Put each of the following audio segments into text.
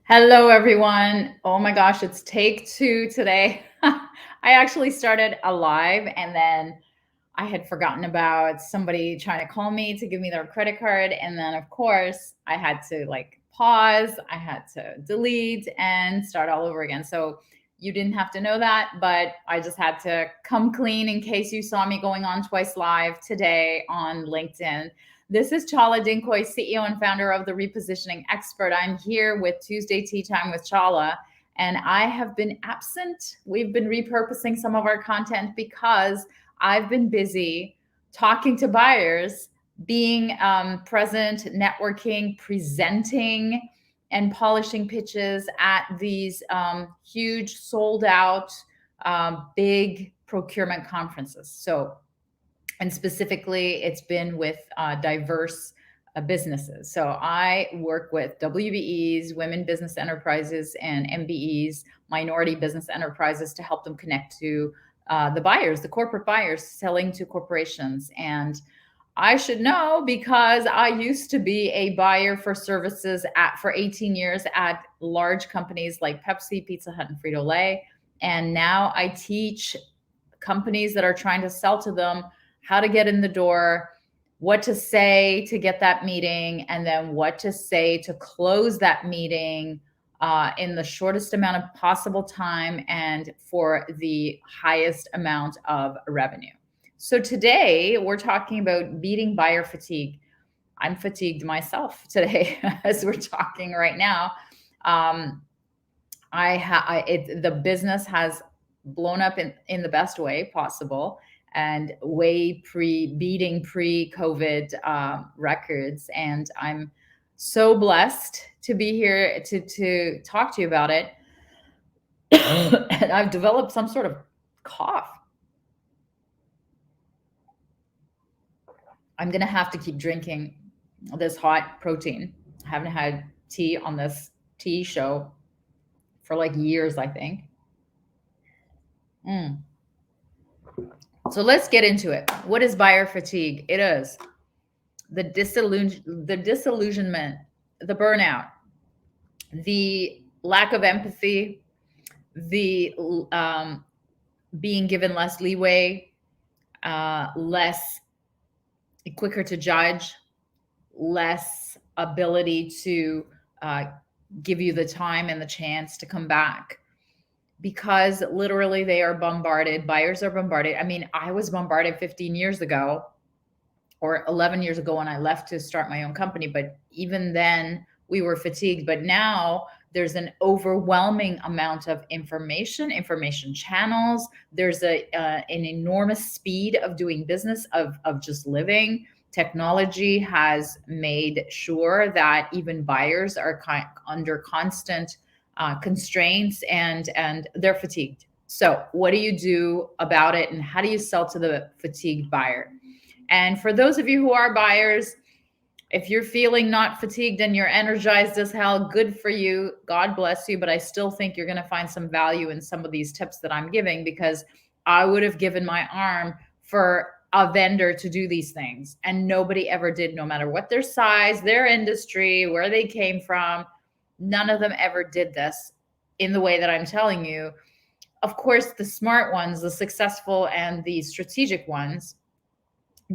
Hello, everyone. Oh my gosh, it's take two today. I actually started a live and then I had forgotten about somebody trying to call me to give me their credit card. And then, of course, I had to like pause, I had to delete and start all over again. So you didn't have to know that, but I just had to come clean in case you saw me going on twice live today on LinkedIn. This is Chala Dinkoy, CEO and founder of the Repositioning Expert. I'm here with Tuesday Tea Time with Chala, and I have been absent. We've been repurposing some of our content because I've been busy talking to buyers, being present, networking, presenting, and polishing pitches at these huge, sold out, big procurement conferences. So, and specifically, it's been with diverse businesses. So I work with WBEs, women business enterprises, and MBEs, minority business enterprises, to help them connect to the buyers, the corporate buyers selling to corporations. And I should know because I used to be a buyer for services for 18 years at large companies like Pepsi, Pizza Hut, and Frito-Lay. And now I teach companies that are trying to sell to them how to get in the door, what to say to get that meeting, and then what to say to close that meeting in the shortest amount of possible time and for the highest amount of revenue. So today we're talking about beating buyer fatigue. I'm fatigued myself today as we're talking right now. Um, the business has blown up in the best way possible and way beating pre-COVID records. And I'm so blessed to be here to talk to you about it. And I've developed some sort of cough. I'm gonna have to keep drinking this hot protein. I haven't had tea on this tea show for like years, I think. Mm. So let's get into it. What is buyer fatigue? It is the disillusionment, the burnout, the lack of empathy, the being given less leeway, less quicker to judge, less ability to give you the time and the chance to come back, because literally they are bombarded. Buyers are bombarded. I mean, I was bombarded 15 years ago or 11 years ago when I left to start my own company. But even then, we were fatigued. But now there's an overwhelming amount of information channels. There's an enormous speed of doing business, of just living. Technology has made sure that even buyers are under constant constraints, and they're fatigued. So, what do you do about it, and how do you sell to the fatigued buyer? And for those of you who are buyers, if you're feeling not fatigued and you're energized as hell, good for you. God bless you. But I still think you're going to find some value in some of these tips that I'm giving, because I would have given my arm for a vendor to do these things. And nobody ever did, no matter what their size, their industry, where they came from. None of them ever did this in the way that I'm telling you. Of course, the smart ones, the successful and the strategic ones,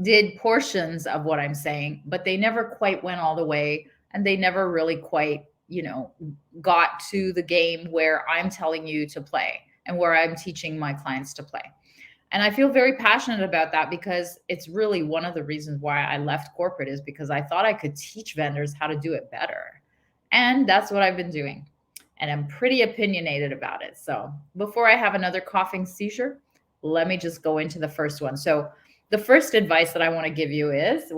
did portions of what I'm saying, but they never quite went all the way, and they never really quite, got to the game where I'm telling you to play and where I'm teaching my clients to play. And I feel very passionate about that, because it's really one of the reasons why I left corporate, is because I thought I could teach vendors how to do it better. And that's what I've been doing. And I'm pretty opinionated about it. So before I have another coughing seizure, let me just go into the first one. So the first advice that I want to give you is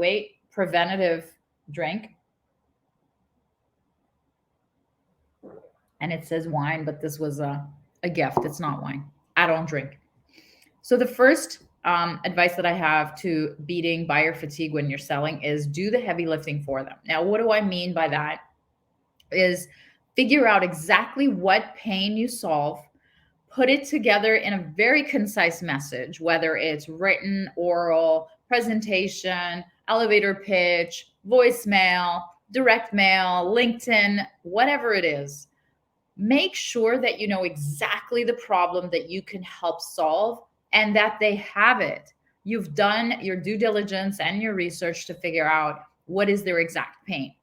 preventative drink. And it says wine, but this was a gift. It's not wine. I don't drink. So the first advice that I have to beating buyer fatigue when you're selling is do the heavy lifting for them. Now, what do I mean by that? Is figure out exactly what pain you solve, put it together in a very concise message, whether it's written, oral, presentation, elevator pitch, voicemail, direct mail, LinkedIn, whatever it is. Make sure that you know exactly the problem that you can help solve and that they have it. You've done your due diligence and your research to figure out what is their exact pain.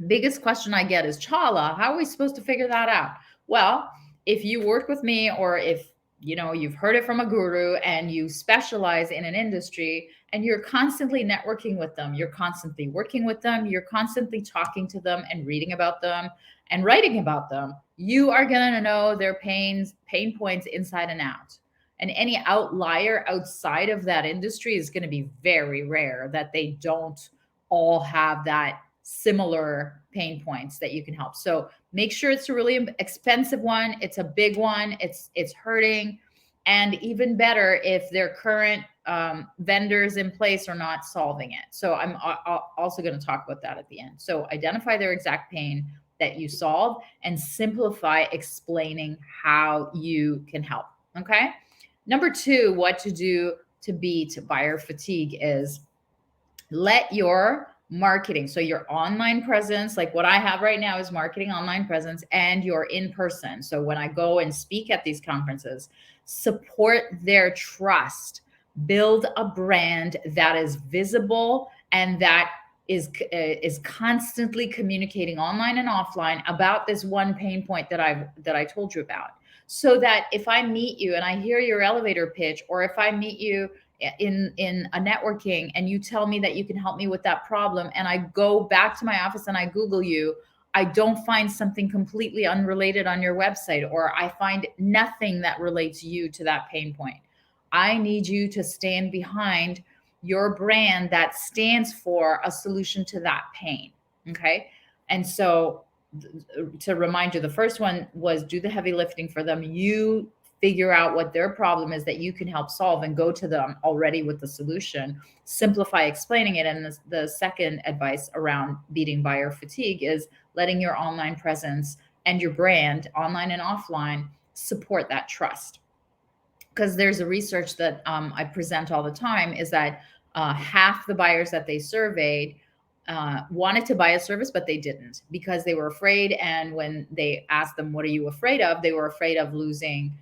Biggest question I get is, Chala, how are we supposed to figure that out? Well, if you work with me, or if you know you've heard it from a guru and you specialize in an industry and you're constantly networking with them, you're constantly working with them, you're constantly talking to them and reading about them and writing about them, you are going to know their pain points inside and out. And any outlier outside of that industry is going to be very rare that they don't all have that similar pain points that you can help. So make sure it's a really expensive one. It's a big one. It's hurting. And even better if their current vendors in place are not solving it. So I'm also going to talk about that at the end. So identify their exact pain that you solve and simplify explaining how you can help. Okay. Number two, what to do to beat buyer fatigue is let your marketing, so your online presence, like what I have right now is marketing, online presence, and your in person. So when I go and speak at these conferences, support their trust, build a brand that is visible and that is constantly communicating online and offline about this one pain point that I told you about, so that if I meet you and I hear your elevator pitch, or if I meet you in a networking and you tell me that you can help me with that problem, and I go back to my office and I Google you, I don't find something completely unrelated on your website, or I find nothing that relates you to that pain point. I need you to stand behind your brand that stands for a solution to that pain. Okay. And so to remind you, the first one was do the heavy lifting for them. You figure out what their problem is that you can help solve and go to them already with the solution. Simplify explaining it. And the second advice around beating buyer fatigue is letting your online presence and your brand, online and offline, support that trust. Because there's a research that I present all the time, is that half the buyers that they surveyed wanted to buy a service, but they didn't because they were afraid. And when they asked them, "What are you afraid of?" they were afraid of losing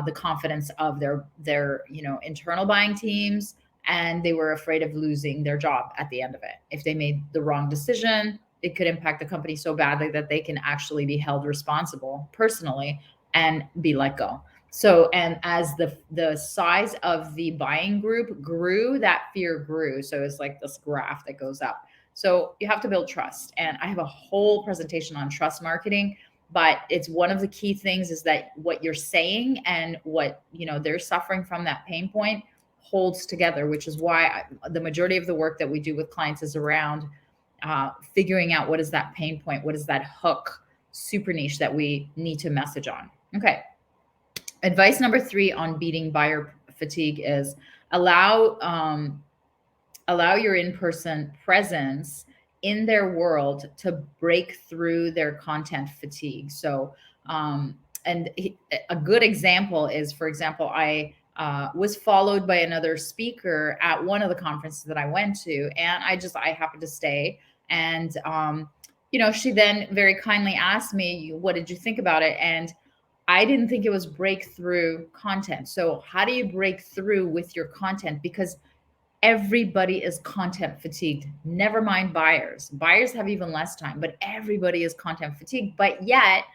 the confidence of their internal buying teams, and they were afraid of losing their job at the end of it. If they made the wrong decision, it could impact the company so badly that they can actually be held responsible personally and be let go. So, and as the size of the buying group grew, that fear grew. So it's like this graph that goes up. So you have to build trust. And I have a whole presentation on trust marketing, but it's one of the key things is that what you're saying and what, they're suffering from, that pain point, holds together, which is why the majority of the work that we do with clients is around figuring out what is that pain point, what is that hook, super niche that we need to message on. Okay. Advice number 3 on beating buyer fatigue is allow your in-person presence in their world to break through their content fatigue. So, and a good example is, for example, I was followed by another speaker at one of the conferences that I went to, and I happened to stay. And, she then very kindly asked me, "What did you think about it?" And I didn't think it was breakthrough content. So how do you break through with your content? Because everybody is content fatigued. Never mind buyers. Buyers have even less time, but everybody is content fatigued. But yet,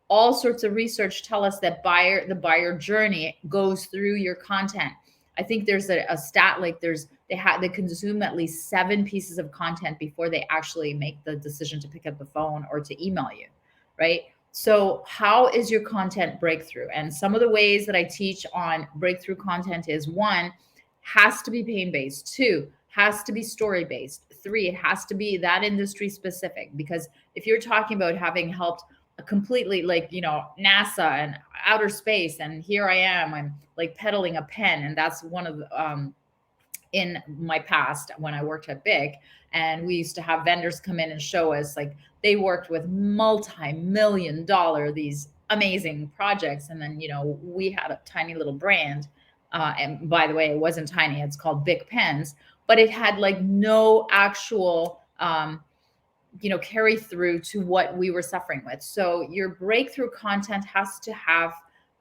all sorts of research tell us that the buyer journey goes through your content. I think there's a stat like they consume at least 7 pieces of content before they actually make the decision to pick up the phone or to email you, right? So how is your content breakthrough? And some of the ways that I teach on breakthrough content is 1, has to be pain-based. 2, has to be story-based. 3, it has to be that industry specific. Because if you're talking about having helped a completely NASA and outer space, and here I'm like peddling a pen, and that's one of the, in my past when I worked at Big, and we used to have vendors come in and show us, like, they worked with multi-million-dollar, these amazing projects. And then, we had a tiny little brand. And by the way, it wasn't tiny. It's called Big Pens, but it had like no actual carry through to what we were suffering with. So your breakthrough content has to have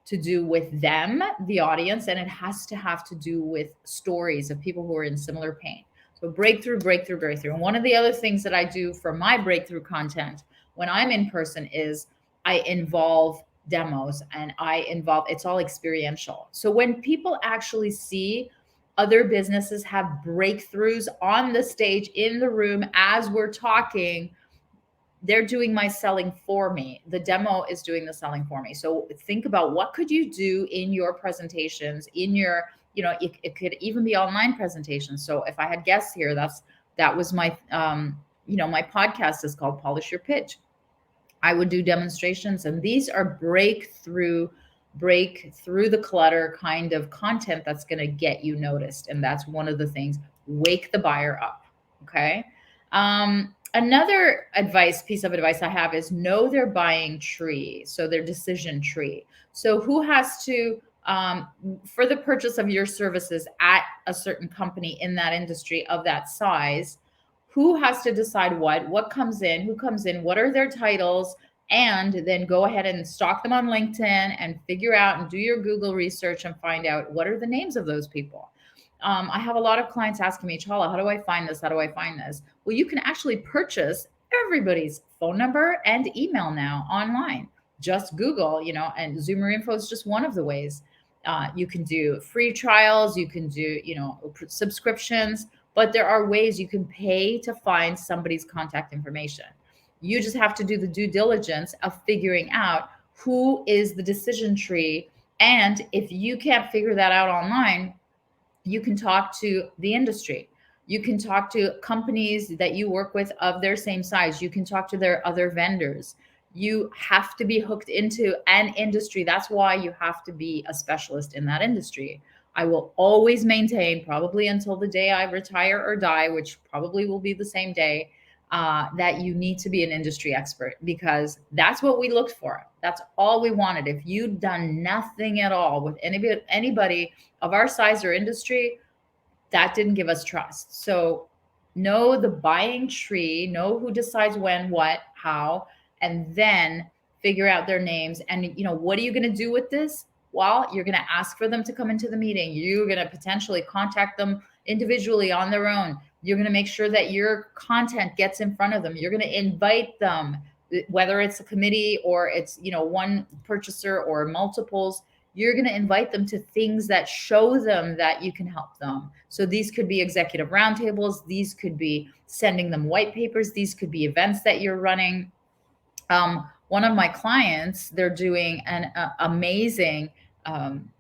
to do with them, the audience, and it has to have to do with stories of people who are in similar pain. So breakthrough, breakthrough, breakthrough. And one of the other things that I do for my breakthrough content when I'm in person is I involve demos, and it's all experiential. So when people actually see other businesses have breakthroughs on the stage in the room as we're talking, they're doing my selling for me. The demo is doing the selling for me. So think about what could you do in your presentations, in your, it could even be online presentations. So if I had guests here, that was my my podcast is called Polish Your Pitch. I would do demonstrations, and these are break through the clutter kind of content that's going to get you noticed. And that's one of the things. Wake the buyer up. Okay. Another piece of advice I have is know their buying tree, so their decision tree. So who has to, for the purchase of your services at a certain company in that industry of that size, who has to decide what comes in, who comes in, what are their titles, and then go ahead and stalk them on LinkedIn and figure out and do your Google research and find out what are the names of those people. I have a lot of clients asking me, Chala, how do I find this? How do I find this? Well, you can actually purchase everybody's phone number and email now online. Just Google, and Zoomer Info is just one of the ways. You can do free trials, you can do, subscriptions, but there are ways you can pay to find somebody's contact information. You just have to do the due diligence of figuring out who is the decision tree. And if you can't figure that out online, you can talk to the industry. You can talk to companies that you work with of their same size. You can talk to their other vendors. You have to be hooked into an industry. That's why you have to be a specialist in that industry. I will always maintain, probably until the day I retire or die, which probably will be the same day, that you need to be an industry expert, because that's what we looked for. That's all we wanted. If you'd done nothing at all with anybody of our size or industry, that didn't give us trust. So know the buying tree, know who decides when, what, how, and then figure out their names. And what are you going to do with this? Well, you're going to ask for them to come into the meeting. You're going to potentially contact them individually on their own. You're going to make sure that your content gets in front of them. You're going to invite them, whether it's a committee or it's, one purchaser or multiples. You're going to invite them to things that show them that you can help them. So these could be executive roundtables. These could be sending them white papers. These could be events that you're running. One of my clients, they're doing an amazing,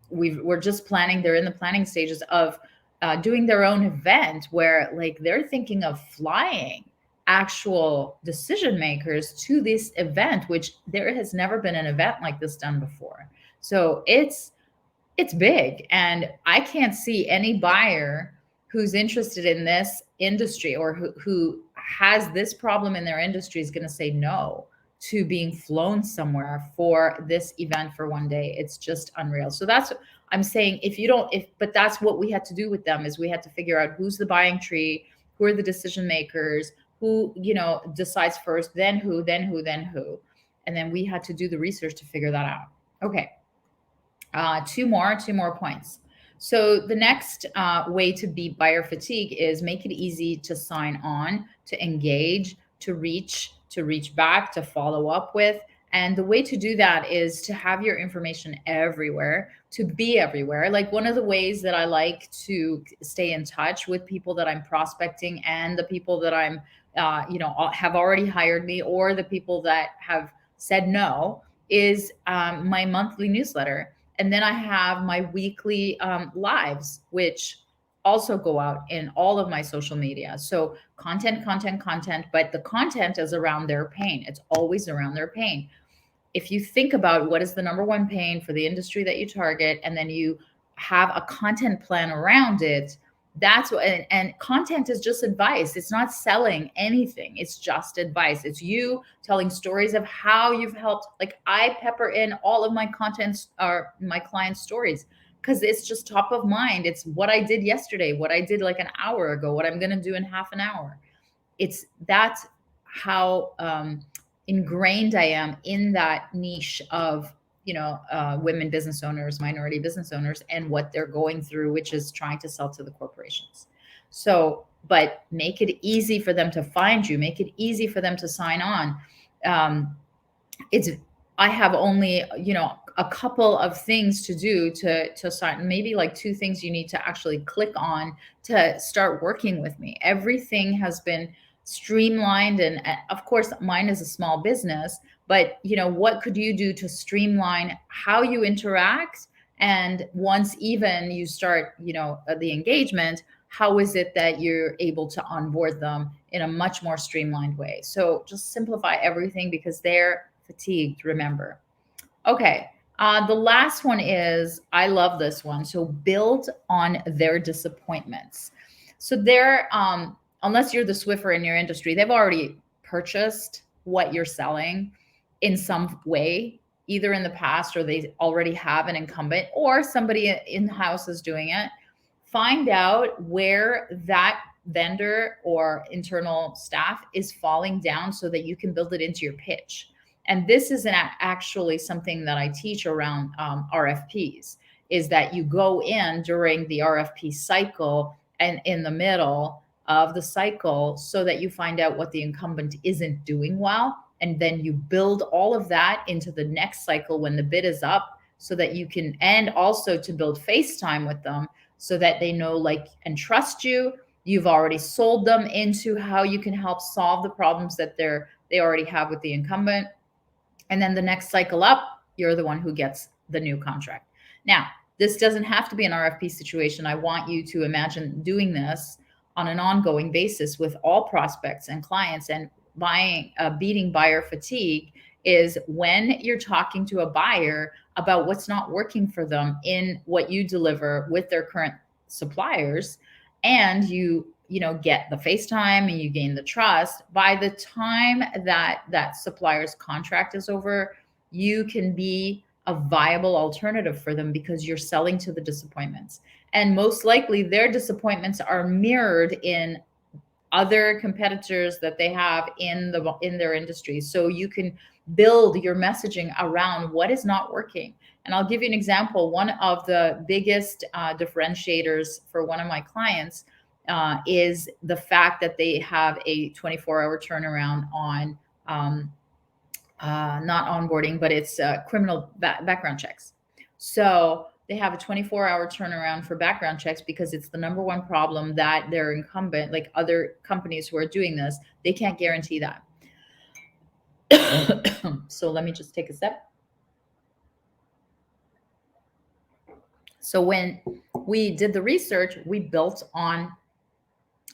we're just planning, they're in the planning stages of doing their own event where they're thinking of flying actual decision makers to this event, which there has never been an event like this done before. So it's big, and I can't see any buyer who's interested in this industry or who has this problem in their industry is going to say no to being flown somewhere for this event for one day. It's just unreal. So that's what I'm saying. But that's what we had to do with them, is we had to figure out who's the buying tree, who are the decision makers, who, decides first, then who, then who, then who. And then we had to do the research to figure that out. Okay. Two more points. So the next way to beat buyer fatigue is make it easy to sign on, to engage, to reach back, to follow up with. And the way to do that is to have your information everywhere, to be everywhere. Like, one of the ways that I like to stay in touch with people that I'm prospecting and the people that I'm, have already hired me, or the people that have said no, is my monthly newsletter. And then I have my weekly lives, which also go out in all of my social media. So content, but the content is around their pain. It's always around their pain. If you think about what is the number one pain for the industry that you target, and then you have a content plan around it, that's what, and content is just advice. It's not selling anything. It's just advice. It's you telling stories of how you've helped. Like, I pepper in all of my contents or my clients' stories because it's just top of mind. It's what I did yesterday, what I did like an hour ago, what I'm going to do in half an hour. That's how ingrained I am in that niche of women business owners, minority business owners, and what they're going through, which is trying to sell to the corporations. So, but make it easy for them to find you, make it easy for them to sign on. Um, it's I have only a couple of things to do to sign, maybe like two things you need to actually click on to start working with me. Everything has been streamlined, and of course mine is a small business, but what could you do to streamline how you interact? And once even you start the engagement, how is it that you're able to onboard them in a much more streamlined way? So just simplify everything because they're fatigued, remember. Okay. The last one is, I love this one. So build on their disappointments. So they're, unless you're the Swiffer in your industry, they've already purchased what you're selling in some way, either in the past or they already have an incumbent or somebody in house is doing it. Find out where that vendor or internal staff is falling down so that you can build it into your pitch. And this is actually something that I teach around RFPs, is that you go in during the RFP cycle and in the middle of the cycle so that you find out what the incumbent isn't doing well. And then you build all of that into the next cycle when the bid is up so that you can, and also to build FaceTime with them so that they know, like, and trust you. You've already sold them into how you can help solve the problems that they already have with the incumbent. And then the next cycle up, you're the one who gets the new contract. Now, this doesn't have to be an RFP situation. I want you to imagine doing this on an ongoing basis with all prospects and clients. And beating buyer fatigue is when you're talking to a buyer about what's not working for them in what you deliver with their current suppliers, and you get the FaceTime and you gain the trust. By the time that supplier's contract is over, you can be a viable alternative for them because you're selling to the disappointments. And most likely their disappointments are mirrored in other competitors that they have in their industry. So you can build your messaging around what is not working. And I'll give you an example. One of the biggest differentiators for one of my clients is the fact that they have a 24-hour turnaround on not onboarding, but it's criminal background checks. So they have a 24-hour turnaround for background checks because it's the number one problem that their incumbent, like other companies who are doing this, they can't guarantee that. So let me just take a step. So when we did the research, we built on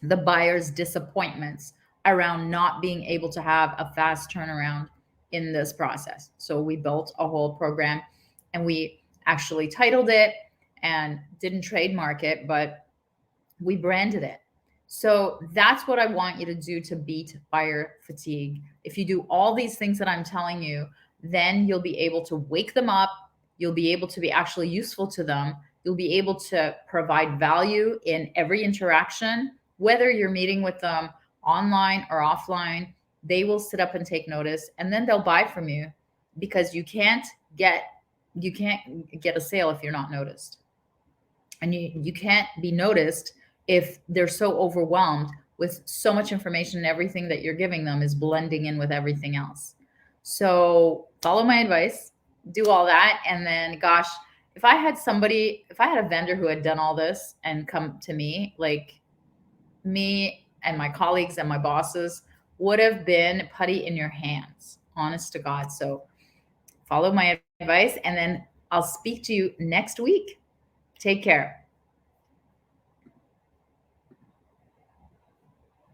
the buyer's disappointments around not being able to have a fast turnaround in this process. So we built a whole program and we actually titled it and didn't trademark it, but we branded it. So that's what I want you to do to beat buyer fatigue. If you do all these things that I'm telling you, then you'll be able to wake them up. You'll be able to be actually useful to them. You'll be able to provide value in every interaction, whether you're meeting with them online or offline. They will sit up and take notice, and then they'll buy from you because you can't get a sale if you're not noticed. And you can't be noticed if they're so overwhelmed with so much information and everything that you're giving them is blending in with everything else. So follow my advice, do all that. And then, gosh, if I had a vendor who had done all this and come to me, like, me and my colleagues and my bosses would have been putty in your hands, honest to God. So follow my advice, and then I'll speak to you next week. Take care.